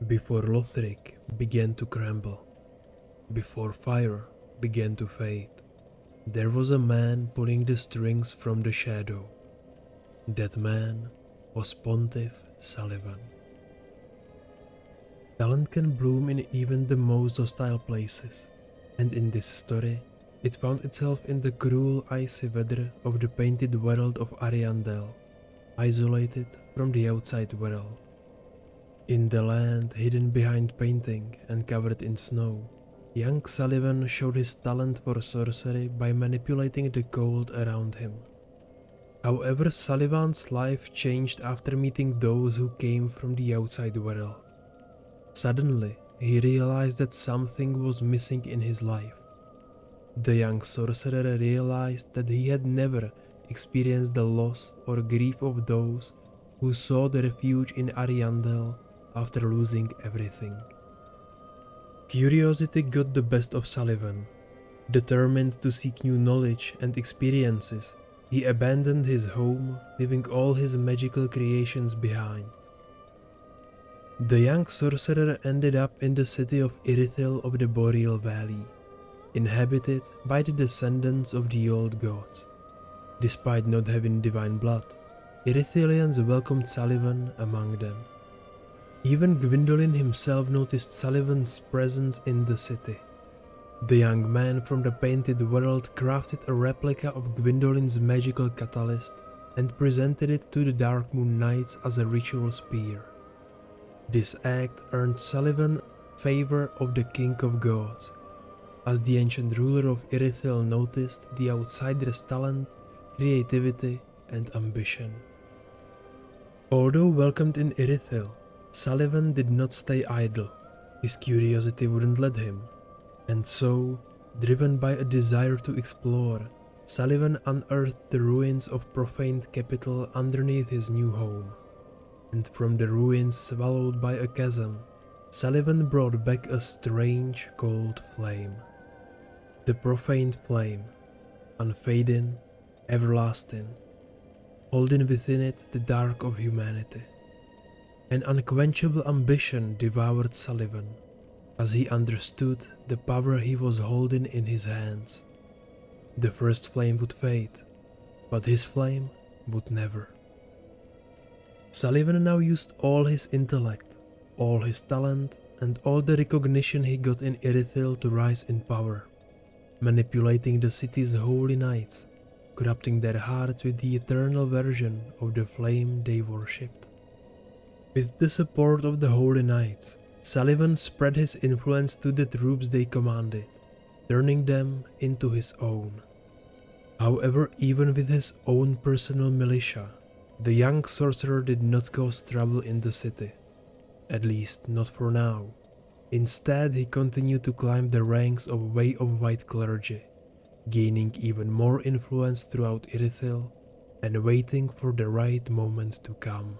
Before Lothric began to crumble, before fire began to fade, there was a man pulling the strings from the shadow. That man was Pontiff Sulyvahn. Talent can bloom in even the most hostile places, and in this story, it found itself in the cruel icy weather of the painted world of Ariandel, isolated from the outside world. In the land hidden behind painting and covered in snow, young Sulyvahn showed his talent for sorcery by manipulating the cold around him. However, Sulyvahn's life changed after meeting those who came from the outside world. Suddenly, he realized that something was missing in his life. The young sorcerer realized that he had never experienced the loss or grief of those who sought refuge in Ariandel after losing everything. Curiosity got the best of Sulyvahn. Determined to seek new knowledge and experiences, he abandoned his home, leaving all his magical creations behind. The young sorcerer ended up in the city of Irithyll of the Boreal Valley, inhabited by the descendants of the old gods. Despite not having divine blood, Irithylians welcomed Sulyvahn among them. Even Gwendolyn himself noticed Sulyvahn's presence in the city. The young man from the painted world crafted a replica of Gwendolyn's magical catalyst and presented it to the Dark Moon Knights as a ritual spear. This act earned Sulyvahn favor of the King of Gods, as the ancient ruler of Irithyll noticed the outsider's talent, creativity, and ambition. Although welcomed in Irithyll, Sulyvahn did not stay idle. His curiosity wouldn't let him, and so, driven by a desire to explore, Sulyvahn unearthed the ruins of profaned capital underneath his new home. And from the ruins swallowed by a chasm, Sulyvahn brought back a strange cold flame. The profaned flame, unfading, everlasting, holding within it the dark of humanity. An unquenchable ambition devoured Sulyvahn, as he understood the power he was holding in his hands. The first flame would fade, but his flame would never. Sulyvahn now used all his intellect, all his talent, and all the recognition he got in Irithyll to rise in power, manipulating the city's holy knights, corrupting their hearts with the eternal version of the flame they worshipped. With the support of the holy knights, Sulyvahn spread his influence to the troops they commanded, turning them into his own. However, even with his own personal militia, the young sorcerer did not cause trouble in the city, at least not for now. Instead, he continued to climb the ranks of Way of White clergy, gaining even more influence throughout Irithyll and waiting for the right moment to come.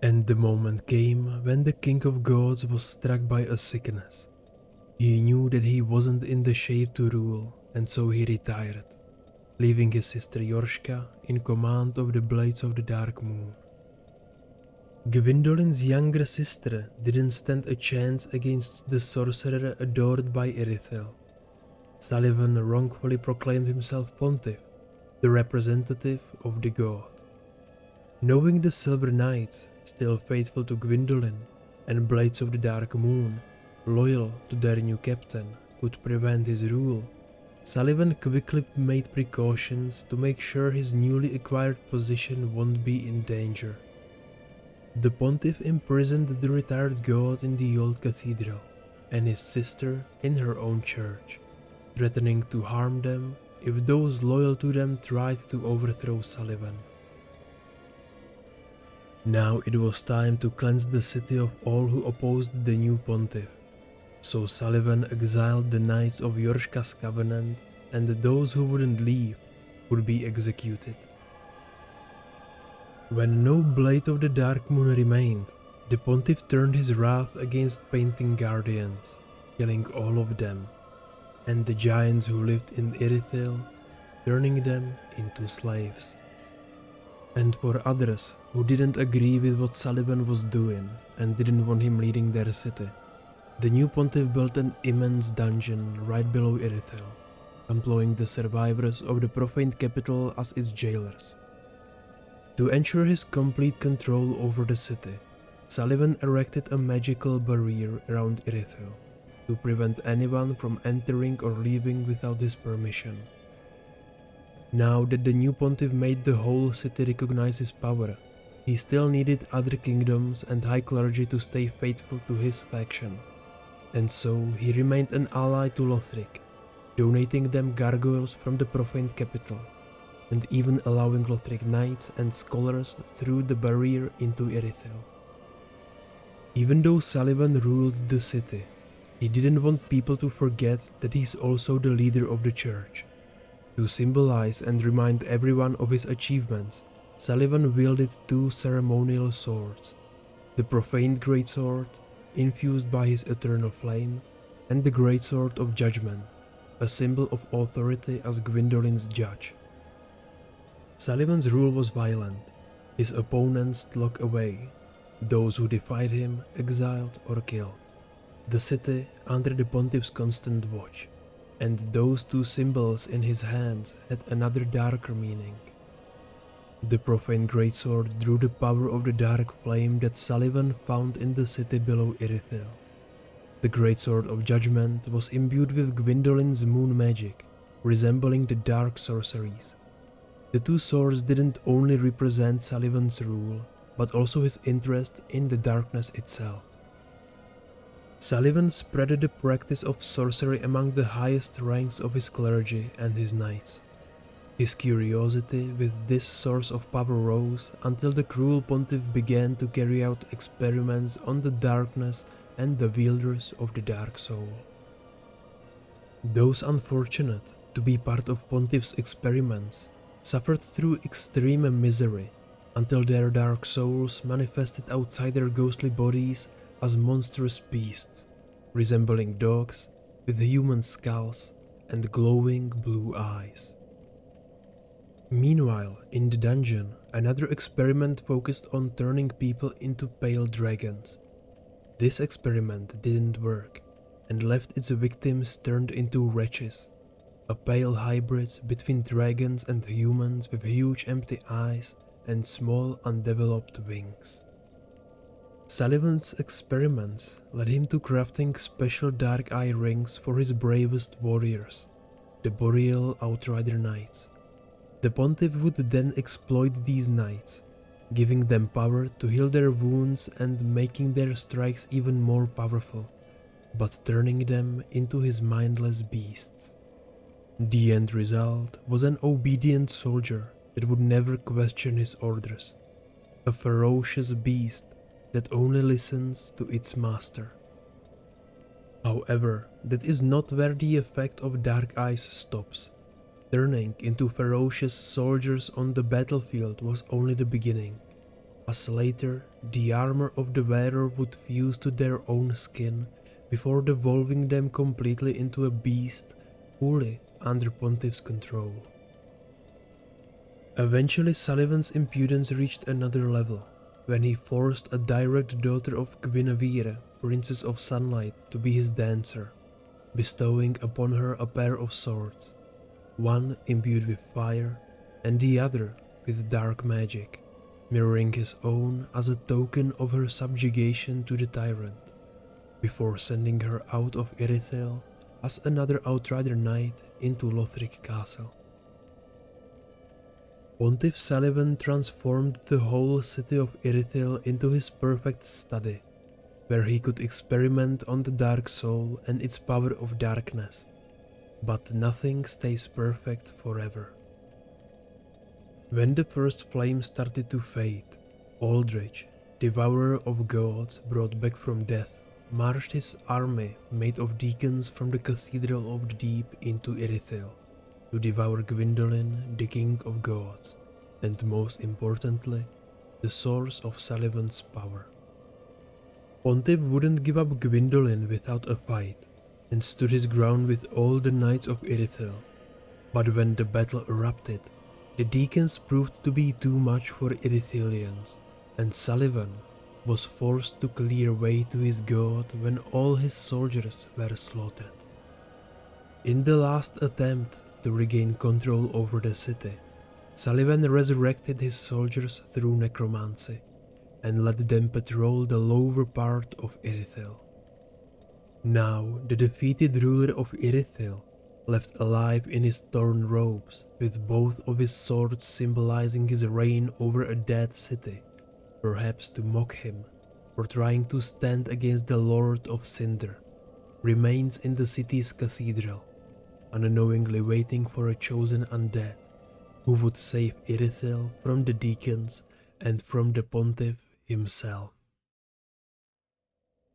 And the moment came when the King of Gods was struck by a sickness. He knew that he wasn't in the shape to rule, and so he retired, leaving his sister Yorshka in command of the Blades of the Dark Moon. Gwendolyn's younger sister didn't stand a chance against the sorcerer adored by Irithyll. Sulyvahn wrongfully proclaimed himself Pontiff, the representative of the god. Knowing the Silver Knights, still faithful to Gwendolyn, and Blades of the Dark Moon, loyal to their new captain, could prevent his rule, Sulyvahn quickly made precautions to make sure his newly acquired position won't be in danger. The Pontiff imprisoned the retired god in the old cathedral, and his sister in her own church, threatening to harm them if those loyal to them tried to overthrow Sulyvahn. Now it was time to cleanse the city of all who opposed the new Pontiff, so Sulyvahn exiled the Knights of Yorshka's Covenant, and those who wouldn't leave would be executed. When no Blade of the Dark Moon remained, the Pontiff turned his wrath against Painting Guardians, killing all of them, and the giants who lived in Irithyll, turning them into slaves. And for others who didn't agree with what Sulyvahn was doing and didn't want him leading their city. The new Pontiff built an immense dungeon right below Irithyll, employing the survivors of the profaned capital as its jailers. To ensure his complete control over the city, Sulyvahn erected a magical barrier around Irithyll to prevent anyone from entering or leaving without his permission. Now that the new Pontiff made the whole city recognize his power, he still needed other kingdoms and high clergy to stay faithful to his faction, and so he remained an ally to Lothric, donating them gargoyles from the profaned capital, and even allowing Lothric knights and scholars through the barrier into Irithyll. Even though Sulyvahn ruled the city, he didn't want people to forget that he's also the leader of the church. To symbolize and remind everyone of his achievements, Sulyvahn wielded two ceremonial swords, the profaned greatsword, infused by his eternal flame, and the greatsword of judgment, a symbol of authority as Gwyndolin's judge. Sulyvahn's rule was violent, his opponents locked away, those who defied him exiled or killed. The city under the Pontiff's constant watch, and those two symbols in his hands had another darker meaning. The profane greatsword drew the power of the dark flame that Sulyvahn found in the city below Irithyll. The greatsword of judgment was imbued with Gwyndolin's moon magic, resembling the dark sorceries. The two swords didn't only represent Sulyvahn's rule, but also his interest in the darkness itself. Sulyvahn spread the practice of sorcery among the highest ranks of his clergy and his knights. His curiosity with this source of power rose until the cruel Pontiff began to carry out experiments on the darkness and the wielders of the dark soul. Those unfortunate to be part of Pontiff's experiments suffered through extreme misery until their dark souls manifested outside their ghostly bodies as monstrous beasts, resembling dogs with human skulls and glowing blue eyes. Meanwhile, in the dungeon, another experiment focused on turning people into pale dragons. This experiment didn't work and left its victims turned into wretches, a pale hybrid between dragons and humans with huge empty eyes and small undeveloped wings. Sulyvahn's experiments led him to crafting special dark eye rings for his bravest warriors, the Boreal Outrider Knights. The Pontiff would then exploit these knights, giving them power to heal their wounds and making their strikes even more powerful, but turning them into his mindless beasts. The end result was an obedient soldier that would never question his orders, a ferocious beast that only listens to its master. However, that is not where the effect of Dark Eyes stops. Turning into ferocious soldiers on the battlefield was only the beginning, as later the armor of the wearer would fuse to their own skin before devolving them completely into a beast fully under Pontiff's control. Eventually Sulyvahn's impudence reached another level, when he forced a direct daughter of Guinevere, Princess of Sunlight, to be his dancer, bestowing upon her a pair of swords, one imbued with fire and the other with dark magic, mirroring his own as a token of her subjugation to the tyrant, before sending her out of Irithyll as another Outrider Knight into Lothric Castle. Pontiff Sulyvahn transformed the whole city of Irithyll into his perfect study, where he could experiment on the dark soul and its power of darkness. But nothing stays perfect forever. When the first flame started to fade, Aldrich, devourer of gods brought back from death, marched his army made of deacons from the Cathedral of the Deep into Irithyll, to devour Gwendolyn, the king of gods, and most importantly, the source of Sulyvahn's power. Pontiff wouldn't give up Gwendolyn without a fight, and stood his ground with all the knights of Irithyll, but when the battle erupted, the deacons proved to be too much for Irithyllians, and Sulyvahn was forced to clear way to his god when all his soldiers were slaughtered. In the last attempt to regain control over the city, Sulyvahn resurrected his soldiers through necromancy and let them patrol the lower part of Irithyll. Now the defeated ruler of Irithyll, left alive in his torn robes with both of his swords symbolizing his reign over a dead city, perhaps to mock him for trying to stand against the Lord of Cinder, remains in the city's cathedral, unknowingly waiting for a chosen undead who would save Irithyll from the deacons and from the Pontiff himself.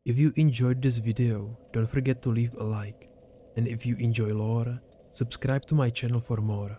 If you enjoyed this video, don't forget to leave a like, and if you enjoy lore, subscribe to my channel for more.